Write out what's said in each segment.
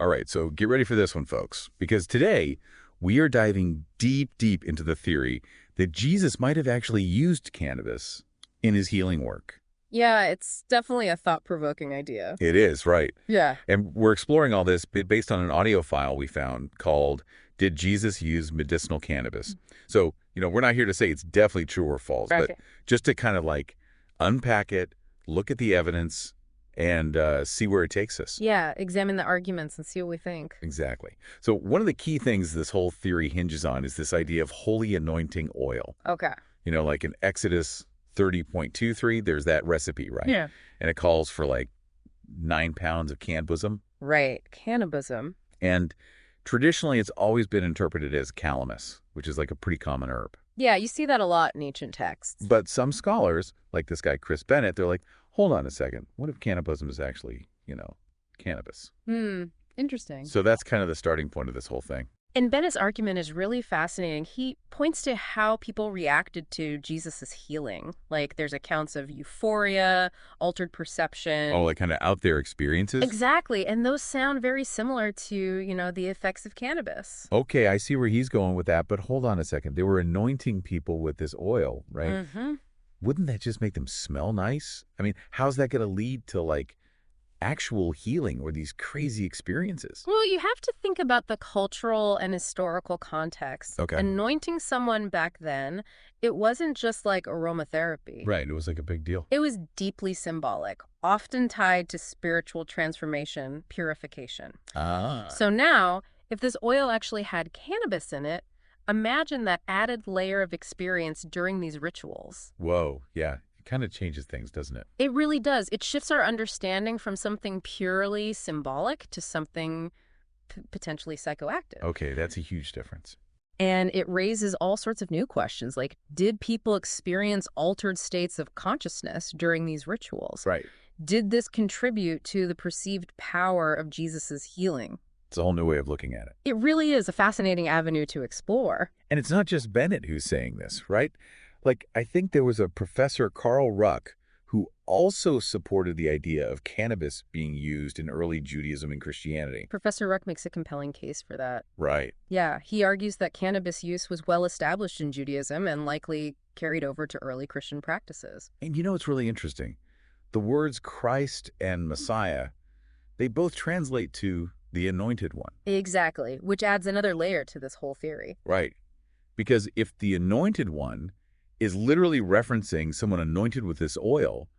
All right, so get ready for this one, folks, because today we are diving deep, deep into the theory that Jesus might have actually used cannabis in his healing work. Yeah, it's definitely a thought-provoking idea. It is, right. Yeah. And we're exploring all this based on an audio file we found called Did Jesus Use Medicinal Cannabis? So, we're not here to say it's definitely true or false, but Okay. just to kind of like unpack it, look at the evidence, and see where it takes us. Yeah, examine the arguments and see what we think. Exactly. So one of the key things this whole theory hinges on is this idea of holy anointing oil. Okay. Like in Exodus 30.23, there's that recipe, right? Yeah. And it calls for like 9 pounds of cannabis. Right. Cannabism. And traditionally, it's always been interpreted as calamus, which is like a pretty common herb. Yeah, you see that a lot in ancient texts. But some scholars, like this guy Chris Bennett, they're like, hold on a second. What if cannabism is actually, cannabis? Interesting. So that's kind of the starting point of this whole thing. And Bennett's argument is really fascinating. He points to how people reacted to Jesus's healing. Like, there's accounts of euphoria, altered perception. Oh, like kind of out there experiences? Exactly. And those sound very similar to, the effects of cannabis. Okay, I see where he's going with that, but hold on a second. They were anointing people with this oil, right? Mm-hmm. Wouldn't that just make them smell nice? I mean, how's that going to lead to, like, actual healing or these crazy experiences? Well, you have to think about the cultural and historical context. Okay. Anointing someone back then, it wasn't just like aromatherapy. Right, it was like a big deal. It was deeply symbolic, often tied to spiritual transformation, purification. Ah. So now, if this oil actually had cannabis in it, imagine that added layer of experience during these rituals. Whoa, yeah. It kind of changes things, doesn't it? It really does. It shifts our understanding from something purely symbolic to something potentially psychoactive. Okay, that's a huge difference. And it raises all sorts of new questions, like, did people experience altered states of consciousness during these rituals? Right. Did this contribute to the perceived power of Jesus's healing? It's a whole new way of looking at it. It really is a fascinating avenue to explore. And it's not just Bennett who's saying this, right? Like, I think there was a Professor Carl Ruck who also supported the idea of cannabis being used in early Judaism and Christianity. Professor Ruck makes a compelling case for that. Right. Yeah, he argues that cannabis use was well established in Judaism and likely carried over to early Christian practices. And it's really interesting. The words Christ and Messiah, they both translate to the anointed one. Exactly, which adds another layer to this whole theory. Right. Because if the anointed one is literally referencing someone anointed with this oil,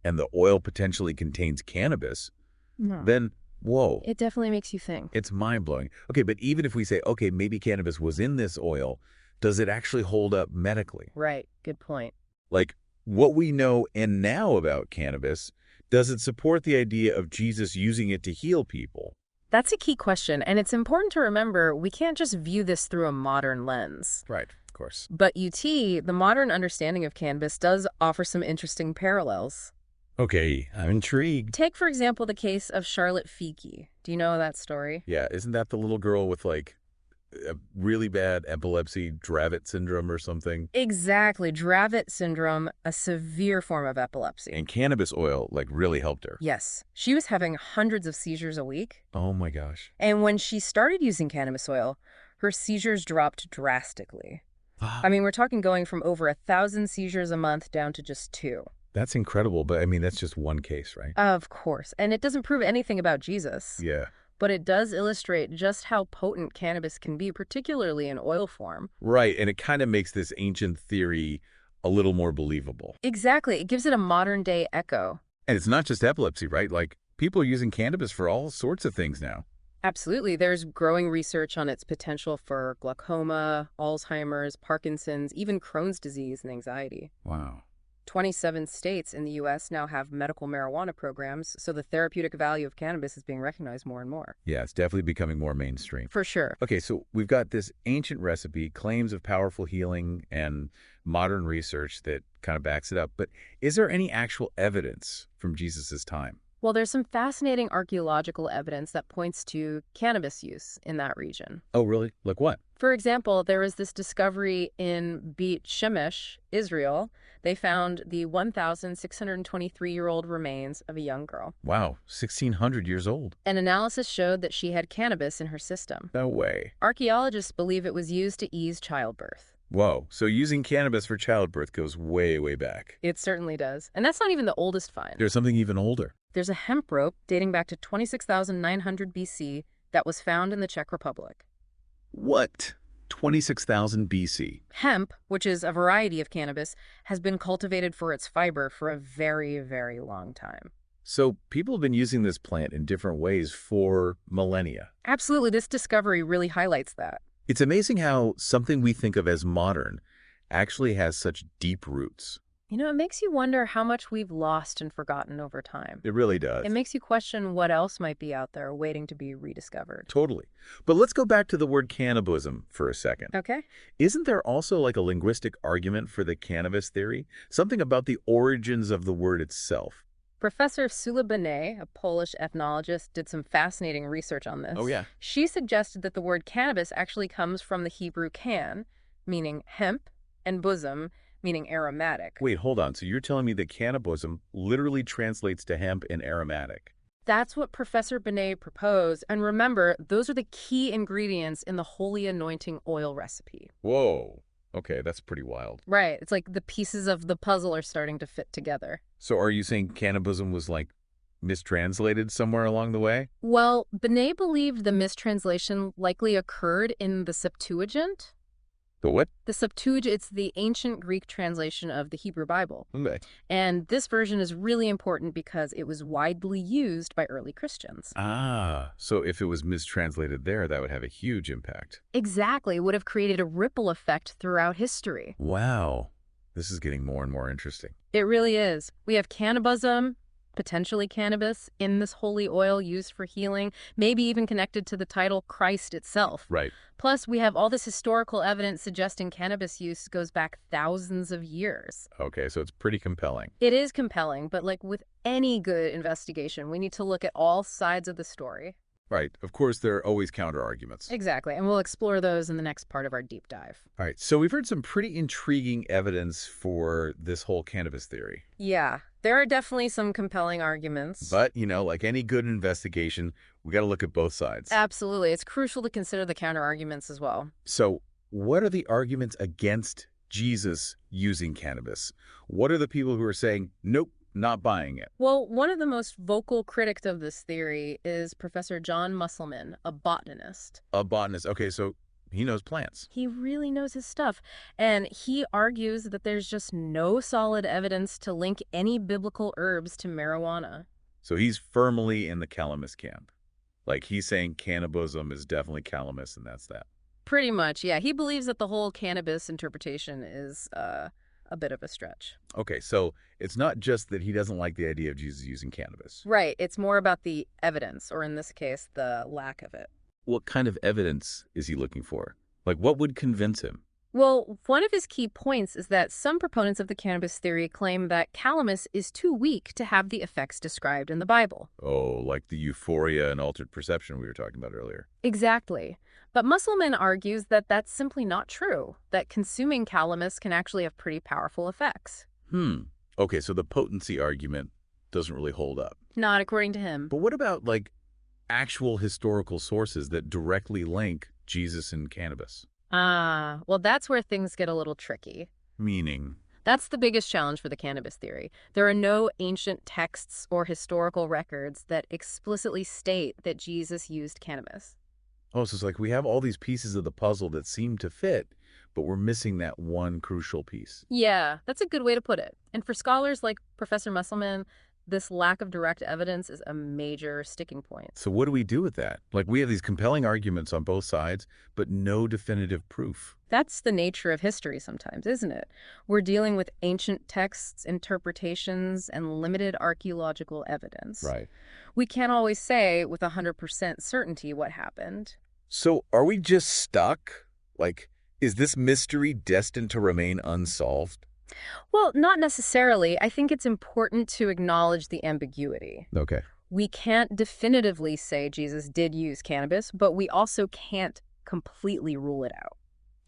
and the oil potentially contains cannabis, then, whoa. It definitely makes you think. It's mind-blowing. Okay, but even if we say, okay, maybe cannabis was in this oil, does it actually hold up medically? Right, good point. Like, what we know and now about cannabis, does it support the idea of Jesus using it to heal people? That's a key question, and it's important to remember we can't just view this through a modern lens. Right, of course. But the modern understanding of cannabis does offer some interesting parallels. Okay, I'm intrigued. Take, for example, the case of Charlotte Fiki. Do you know that story? Yeah, isn't that the little girl with, like, a really bad epilepsy, Dravet syndrome or something? Exactly. Dravet syndrome, a severe form of epilepsy. And cannabis oil, like, really helped her. Yes. She was having hundreds of seizures a week. Oh, my gosh. And when she started using cannabis oil, her seizures dropped drastically. I mean, we're talking going from over 1,000 seizures a month down to just 2. That's incredible, but, I mean, that's just one case, right? Of course. And it doesn't prove anything about Jesus. Yeah. But it does illustrate just how potent cannabis can be, particularly in oil form. Right, and it kind of makes this ancient theory a little more believable. Exactly. It gives it a modern-day echo. And it's not just epilepsy, right? Like, people are using cannabis for all sorts of things now. Absolutely. There's growing research on its potential for glaucoma, Alzheimer's, Parkinson's, even Crohn's disease and anxiety. Wow. 27 states in the U.S. now have medical marijuana programs, so the therapeutic value of cannabis is being recognized more and more. Yeah, it's definitely becoming more mainstream. For sure. Okay, so we've got this ancient recipe, claims of powerful healing, and modern research that kind of backs it up. But is there any actual evidence from Jesus's time? Well, there's some fascinating archaeological evidence that points to cannabis use in that region. Oh, really? Like what? For example, there was this discovery in Beit Shemesh, Israel. They found the 1,623-year-old remains of a young girl. Wow, 1,600 years old. An analysis showed that she had cannabis in her system. No way. Archaeologists believe it was used to ease childbirth. Whoa, so using cannabis for childbirth goes way, way back. It certainly does. And that's not even the oldest find. There's something even older. There's a hemp rope dating back to 26,900 BC that was found in the Czech Republic. What? 26,000 BC. Hemp, which is a variety of cannabis, has been cultivated for its fiber for a very, very long time. So people have been using this plant in different ways for millennia. Absolutely, this discovery really highlights that. It's amazing how something we think of as modern actually has such deep roots. You know, it makes you wonder how much we've lost and forgotten over time. It really does. It makes you question what else might be out there waiting to be rediscovered. Totally. But let's go back to the word cannibalism for a second. Okay. Isn't there also like a linguistic argument for the cannabis theory? Something about the origins of the word itself. Professor Sula Benet, a Polish ethnologist, did some fascinating research on this. Oh, yeah. She suggested that the word cannabis actually comes from the Hebrew can, meaning hemp, and bosom, meaning aromatic. Wait, hold on. So you're telling me that cannibalism literally translates to hemp and aromatic? That's what Professor Benet proposed. And remember, those are the key ingredients in the holy anointing oil recipe. Whoa. Okay, that's pretty wild. Right. It's like the pieces of the puzzle are starting to fit together. So are you saying cannibalism was like mistranslated somewhere along the way? Well, Benet believed the mistranslation likely occurred in the Septuagint. The what? The Septuagint, it's the ancient Greek translation of the Hebrew Bible. Okay. And this version is really important because it was widely used by early Christians. Ah, so if it was mistranslated there, that would have a huge impact. Exactly. It would have created a ripple effect throughout history. Wow. This is getting more and more interesting. It really is. We have cannabism, potentially cannabis, in this holy oil used for healing, maybe even connected to the title Christ itself. Right. Plus, we have all this historical evidence suggesting cannabis use goes back thousands of years. Okay, so it's pretty compelling. It is compelling, but like with any good investigation, we need to look at all sides of the story. Right. Of course, there are always counter-arguments. Exactly, and we'll explore those in the next part of our deep dive. All right, so we've heard some pretty intriguing evidence for this whole cannabis theory. Yeah, there are definitely some compelling arguments. But, you know, like any good investigation, we got to look at both sides. Absolutely. It's crucial to consider the counter-arguments as well. So what are the arguments against Jesus using cannabis? What are the people who are saying, nope, not buying it? Well, one of the most vocal critics of this theory is Professor John Musselman, a botanist. A botanist. Okay, so he knows plants. He really knows his stuff. And he argues that there's just no solid evidence to link any biblical herbs to marijuana. So he's firmly in the calamus camp. Like he's saying cannabism is definitely calamus and that's that. Pretty much, yeah. He believes that the whole cannabis interpretation is a bit of a stretch. Okay, so it's not just that he doesn't like the idea of Jesus using cannabis. Right. It's more about the evidence, or in this case, the lack of it. What kind of evidence is he looking for? Like, what would convince him? Well, one of his key points is that some proponents of the cannabis theory claim that calamus is too weak to have the effects described in the Bible. Oh, like the euphoria and altered perception we were talking about earlier. Exactly. But Musselman argues that that's simply not true, that consuming calamus can actually have pretty powerful effects. Okay, so the potency argument doesn't really hold up. Not according to him. But what about, like, actual historical sources that directly link Jesus and cannabis? Ah, well, that's where things get a little tricky. Meaning? That's the biggest challenge for the cannabis theory. There are no ancient texts or historical records that explicitly state that Jesus used cannabis. Oh, so it's like we have all these pieces of the puzzle that seem to fit, but we're missing that one crucial piece. Yeah, that's a good way to put it. And for scholars like Professor Musselman, this lack of direct evidence is a major sticking point. So what do we do with that? Like, we have these compelling arguments on both sides, but no definitive proof. That's the nature of history sometimes, isn't it? We're dealing with ancient texts, interpretations, and limited archaeological evidence. Right. We can't always say with 100% certainty what happened. So are we just stuck? Like, is this mystery destined to remain unsolved? Well, not necessarily. I think it's important to acknowledge the ambiguity. Okay. We can't definitively say Jesus did use cannabis, but we also can't completely rule it out.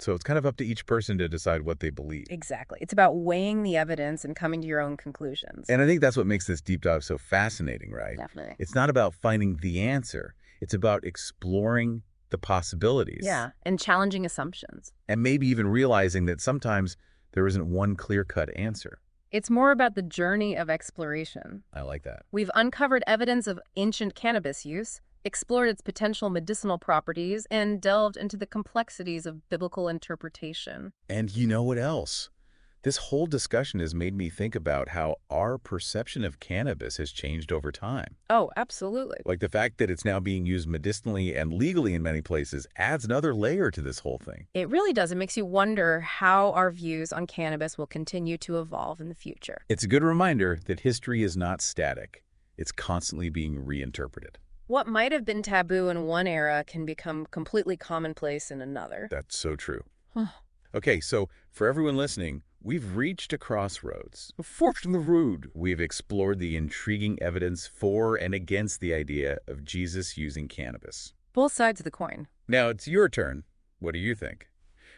So it's kind of up to each person to decide what they believe. Exactly. It's about weighing the evidence and coming to your own conclusions. And I think that's what makes this deep dive so fascinating, right? Definitely. It's not about finding the answer. It's about exploring the possibilities. Yeah, and challenging assumptions. And maybe even realizing that sometimes there isn't one clear-cut answer. It's more about the journey of exploration. I like that. We've uncovered evidence of ancient cannabis use, explored its potential medicinal properties, and delved into the complexities of biblical interpretation. And you know what else? This whole discussion has made me think about how our perception of cannabis has changed over time. Oh, absolutely. Like the fact that it's now being used medicinally and legally in many places adds another layer to this whole thing. It really does. It makes you wonder how our views on cannabis will continue to evolve in the future. It's a good reminder that history is not static. It's constantly being reinterpreted. What might have been taboo in one era can become completely commonplace in another. That's so true. Okay, so for everyone listening, we've reached a crossroads, a fork in the road. We've explored the intriguing evidence for and against the idea of Jesus using cannabis. Both sides of the coin. Now it's your turn. What do you think?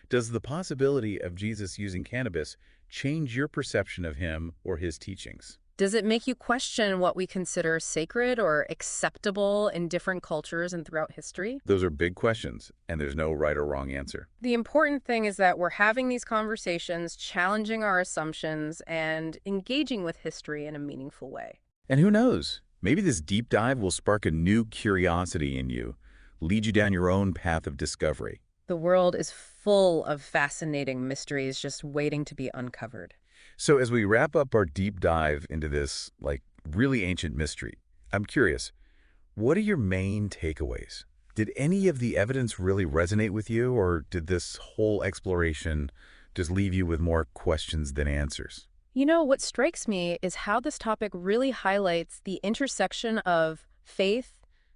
Does the possibility of Jesus using cannabis change your perception of him or his teachings? Does it make you question what we consider sacred or acceptable in different cultures and throughout history? Those are big questions, and there's no right or wrong answer. The important thing is that we're having these conversations, challenging our assumptions, and engaging with history in a meaningful way. And who knows? Maybe this deep dive will spark a new curiosity in you, lead you down your own path of discovery. The world is full of fascinating mysteries just waiting to be uncovered. So as we wrap up our deep dive into this, really ancient mystery, I'm curious, what are your main takeaways? Did any of the evidence really resonate with you, or did this whole exploration just leave you with more questions than answers? You know, what strikes me is how this topic really highlights the intersection of faith,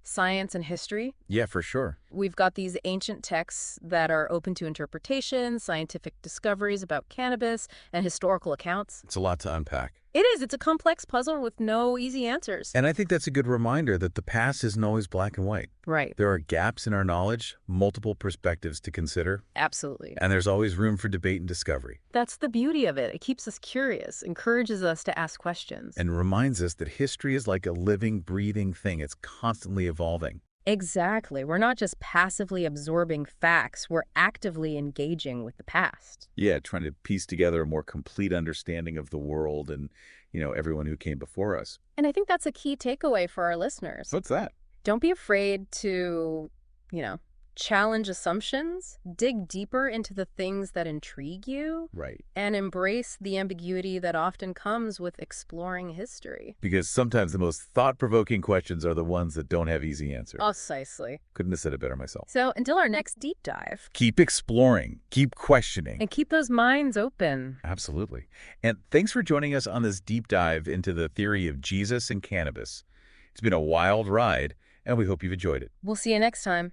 science, and history. Yeah, for sure. We've got these ancient texts that are open to interpretation, scientific discoveries about cannabis, and historical accounts. It's a lot to unpack. It is. It's a complex puzzle with no easy answers. And I think that's a good reminder that the past isn't always black and white. Right. There are gaps in our knowledge, multiple perspectives to consider, Absolutely. and there's always room for debate and discovery. That's the beauty of it. It keeps us curious, encourages us to ask questions. And reminds us that history is like a living, breathing thing. It's constantly evolving. Exactly. We're not just passively absorbing facts, we're actively engaging with the past. Yeah, trying to piece together a more complete understanding of the world and, everyone who came before us. And I think that's a key takeaway for our listeners. What's that? Don't be afraid to, challenge assumptions, dig deeper into the things that intrigue you, Right. and embrace the ambiguity that often comes with exploring history. Because sometimes the most thought-provoking questions are the ones that don't have easy answers. Precisely. Couldn't have said it better myself. So until our next deep dive, Keep exploring. Keep questioning. and keep those minds open. Absolutely. And thanks for joining us on this deep dive into the theory of Jesus and cannabis. It's been a wild ride, and we hope you've enjoyed it. We'll see you next time.